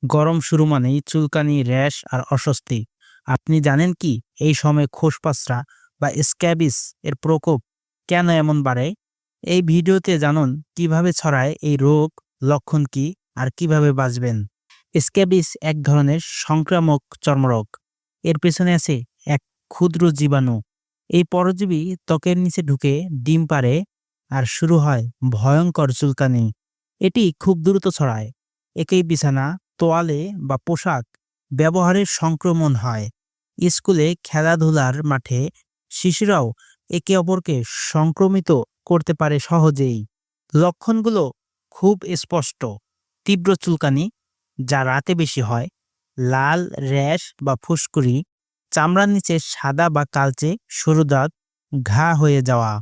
গরম শুরু মানেই চুলকানি, র্যাশ আর অস্বস্তি। আপনি জানেন কি এই সময় খোসপত্রা বা স্ক্যাবিস এর প্রকোপ কেন এমন বাড়ে? এই ভিডিওতে জানুন কিভাবে ছড়ায় এই রোগ, লক্ষণ কি আর কিভাবে বাঁচবেন। স্ক্যাবিস এক ধরনের সংক্রামক চর্মরোগ। এর পেছনে আছে এক ক্ষুদ্র জীবাণু। এই পরজীবী ত্বকের নিচে ঢুকে ডিম পাড়ে আর শুরু হয় ভয়ঙ্কর চুলকানি। এটি খুব দ্রুত ছড়ায়। একেই বিছানা, তোয়ালে বা পোশাক ব্যবহারের সংক্রমণ হয়। স্কুলে, খেলাধুলার মাঠে শিশুরাও একে অপরকে সংক্রমিত করতে পারে সহজেই। লক্ষণগুলো খুব স্পষ্ট: তীব্র চুলকানি, যা রাতে বেশি হয়; লাল র্যাশ বা ফুসকুড়ি; চামড়ার নিচে সাদা বা কালচে সরু দাগ; ঘা হয়ে যাওয়া।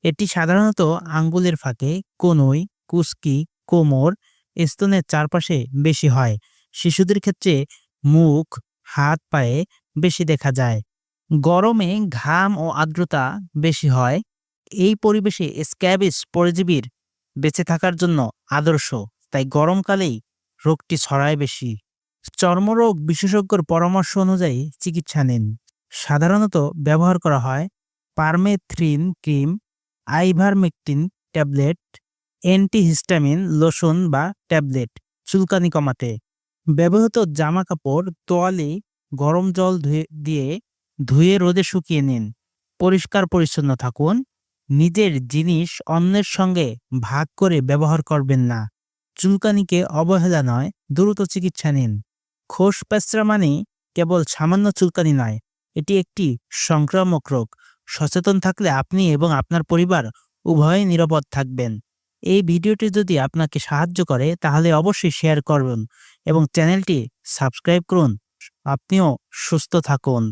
এটি সাধারণত আঙ্গুলের ফাঁকে, কনুই, কুচকি, কোমর, স্তনের চারপাশে বেশি হয়। শিশুদের ক্ষেত্রে মুখ, হাত, পায়ে বেশি দেখা যায়। গরমে ঘাম ও আর্দ্রতা বেশি হয়। এই পরিবেশে স্ক্যাবিস পরজীবীর বেঁচে থাকার জন্য আদর্শ, তাই গরমকালেই রোগটি ছড়ায় বেশি। চর্মরোগ বিশেষজ্ঞর পরামর্শ অনুযায়ী চিকিৎসা নিন। সাধারণত ব্যবহার করা হয় permethrin cream, ivermectin tablet, antihistamine lotion বা ট্যাবলেট চুলকানি কমাতে। ব্যবহৃত জামা কাপড়, তোয়ালে গরম জল দিয়ে ধুয়ে রোদে শুকিয়ে নিন। পরিষ্কার পরিচ্ছন্ন থাকুন। নিজের জিনিস অন্যের সঙ্গে ভাগ করে ব্যবহার করবেন না। চুলকানিকে অবহেলা নয়, দ্রুত চিকিৎসা নিন। খোসপেঁচড়া মানে কেবল সামান্য চুলকানি নয়, এটি একটি সংক্রামক রোগ। সচেতন থাকলে আপনি এবং আপনার পরিবার উভয়ই নিরাপদ থাকবেন। এই ভিডিওটি যদি আপনাকে সাহায্য করে তাহলে অবশ্যই শেয়ার করুন এবং চ্যানেলটি সাবস্ক্রাইব করুন। আপনিও সুস্থ থাকুন।